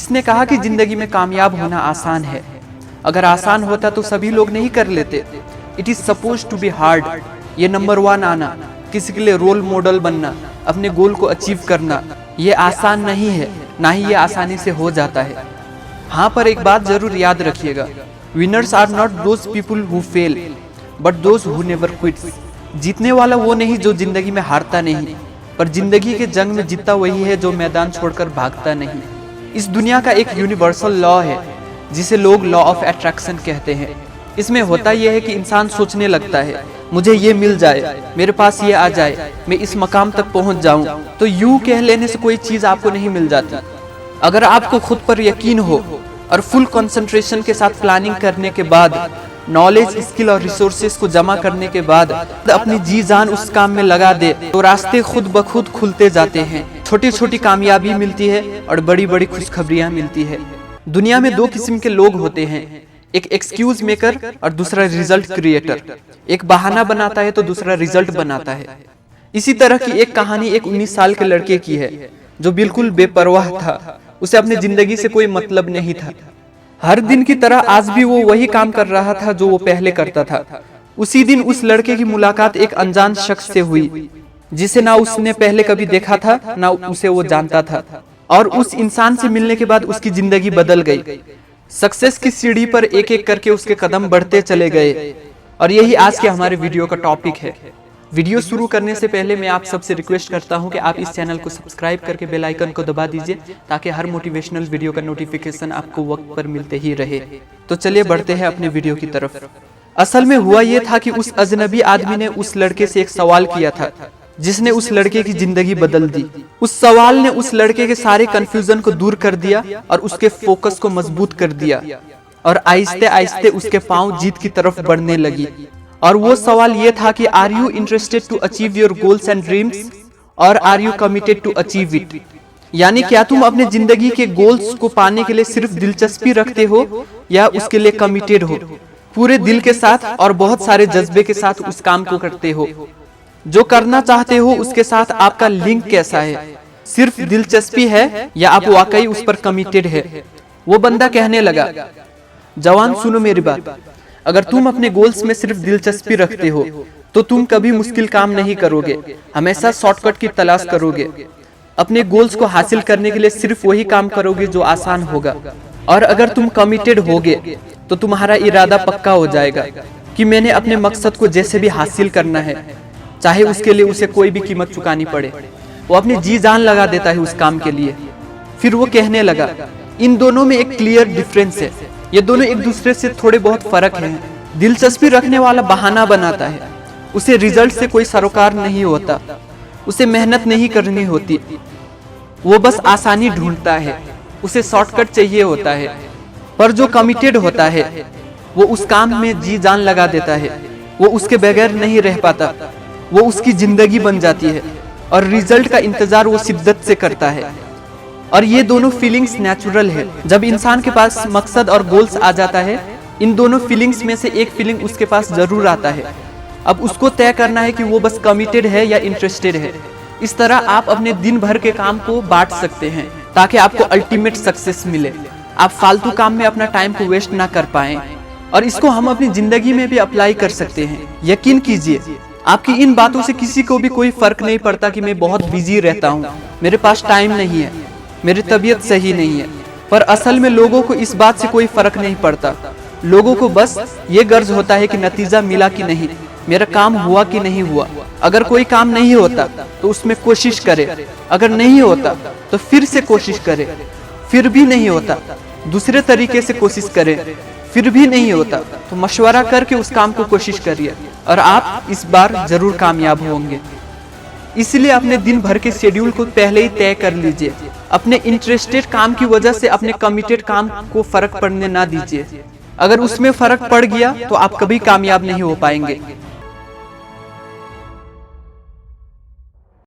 किसने कहा कि जिंदगी में कामयाब होना आसान है? अगर आसान होता तो सभी लोग नहीं कर लेते। It is suppose to be hard. ये नंबर 1 आना, किसी के लिए रोल मॉडल बनना, अपने गोल को अचीव करना, ये आसान नहीं है, ना ही ये आसानी से हो जाता है। हाँ, पर एक बात जरूर याद रखिएगा, winners are not those people who fail but those who never quits. जीतने वाला वो नहीं जो जिंदगी में हारता नहीं, पर जिंदगी के जंग में जीतता वही है जो मैदान छोड़कर भागता नहीं। इस दुनिया का एक यूनिवर्सल लॉ है जिसे लोग लॉ ऑफ अट्रैक्शन कहते हैं। इसमें होता यह है कि इंसान सोचने लगता है, मुझे ये मिल जाए, मेरे पास ये आ जाए, मैं इस मकाम तक पहुंच जाऊं। तो यूं कह लेने से कोई चीज आपको नहीं मिल जाती। अगर आपको खुद पर यकीन हो और फुल कंसंट्रेशन के साथ प्लानिंग करने के बाद, नॉलेज, स्किल और रिसोर्सेज को जमा करने के बाद अपनी जी जान उस काम में लगा दे, तो रास्ते खुद ब खुद खुलते जाते हैं। छोटी छोटी कामयाबी मिलती है और बड़ी बड़ी खुशखबरियां मिलती है। दुनिया में 2 किस्म के लोग होते हैं, एक एक्सक्यूज मेकर और दूसरा रिजल्ट क्रिएटर। एक बहाना बनाता है तो दूसरा रिजल्ट बनाता है। इसी तरह की एक कहानी एक 19 साल के लड़के की है जो बिल्कुल बेपरवाह था। उसे अपनी जिंदगी से कोई मतलब नहीं था। हर दिन की तरह आज भी वो वही काम कर रहा था जो वो पहले करता था। उसी दिन उस लड़के की मुलाकात एक अनजान शख्स से हुई जिसे ना उसने पहले कभी देखा था, ना उसे वो जानता था। और उस इंसान से मिलने के बाद उसकी जिंदगी बदल गई। सक्सेस की सीढ़ी पर एक एक करके उसके कदम बढ़ते चले गए। और यही आज के हमारे वीडियो का टॉपिक है। वीडियो शुरू करने से पहले मैं आप सबसे रिक्वेस्ट करता हूं कि आप इस चैनल को सब्सक्राइब करके बेल आइकन को दबा दीजिए ताकि हर मोटिवेशनल वीडियो का नोटिफिकेशन आपको वक्त पर मिलते ही रहे। तो चलिए बढ़ते हैं अपने वीडियो की तरफ। असल में हुआ यह था कि उस अजनबी आदमी ने उस लड़के से एक सवाल किया था जिसने उस लड़के की जिंदगी बदल दी। उस सवाल ने उस लड़के के सारे कंफ्यूजन को दूर कर दिया और उसके फोकस को मजबूत कर दिया और आहिस्ते आहिस्ते उसके पांव जीत की तरफ बढ़ने लगी। और वो सवाल ये था कि are you interested to achieve your goals and dreams और are you committed to achieve it. यानी क्या तुम अपने जिंदगी के गोल्स को पाने के लिए सिर्फ दिलचस्पी रखते हो या उसके लिए कमिटेड हो, पूरे दिल के साथ और बहुत सारे जज्बे के साथ उस काम को करते हो। जो करना चाहते हो उसके साथ आपका लिंक कैसा है, सिर्फ दिलचस्पी है या आप वाकई उस पर कमिटेड है। वो बंदा कहने लगा, जवान सुनो मेरी बात, अगर तुम अपने गोल्स में सिर्फ दिलचस्पी रखते हो तो तुम कभी मुश्किल काम नहीं करोगे, हमेशा शॉर्टकट की तलाश करोगे। अपने गोल्स को हासिल करने के लिए सिर्फ वही काम करोगे जो आसान होगा। और अगर तुम कमिटेड होगे तो तुम्हारा इरादा पक्का हो जाएगा कि मैंने अपने मकसद को जैसे भी हासिल करना है, चाहे उसके लिए उसे कोई भी कीमत चुकानी पड़े। वो अपनी जी जान लगा देता है उस काम के लिए। फिर वो कहने लगा, इन दोनों में एक क्लियर डिफरेंस है, ये दोनों एक दूसरे से थोड़े बहुत फर्क हैं। दिलचस्पी रखने वाला बहाना बनाता है, उसे रिजल्ट से कोई सरोकार नहीं होता, उसे मेहनत नहीं करनी होती, वो बस आसानी ढूंढता है, उसे शॉर्टकट चाहिए होता है। पर जो कमिटेड होता है वो उस काम में जी जान लगा देता है, वो उसके बगैर नहीं रह पाता, वो उसकी जिंदगी बन जाती है और रिजल्ट का इंतजार वो शिद्दत से करता है। और ये दोनों फीलिंग्स नेचुरल है। जब इंसान के पास मकसद और गोल्स आ जाता है, इन दोनों फीलिंग्स में से एक फीलिंग उसके पास जरूर आता है। अब उसको तय करना है कि वो बस कमिटेड है या इंटरेस्टेड है। इस तरह आप अपने दिन भर के काम को बांट सकते हैं ताकि आपको अल्टीमेट सक्सेस मिले। आप फालतू काम में अपना टाइम को वेस्ट ना कर पाएं। और इसको हम अपनी जिंदगी में भी अप्लाई कर सकते हैं। यकीन कीजिए, आपकी इन बातों से किसी को भी कोई फर्क नहीं पड़ता कि मैं बहुत बिजी रहता हूँ, मेरे पास टाइम नहीं है, मेरी तबीयत सही नहीं है। पर असल में लोगों को इस बात से कोई फर्क नहीं पड़ता। लोगों को बस ये गर्ज होता है कि नतीजा मिला कि नहीं, मेरा काम हुआ कि नहीं हुआ। अगर कोई काम नहीं होता तो उसमें कोशिश करे, अगर नहीं होता तो फिर से कोशिश करे, फिर भी नहीं होता दूसरे तरीके से कोशिश करे, फिर भी नहीं होता तो मशवरा करके उस काम को कोशिश करिए और आप इस बार जरूर कामयाब होंगे। इसलिए अपने दिन भर के शेड्यूल को पहले ही तय कर लीजिए। अपने इंटरेस्टेड काम की वजह से अपने कमिटेड काम को फर्क पड़ने ना दीजिए। अगर उसमें फर्क पड़ गया तो आप कभी कामयाब नहीं हो पाएंगे।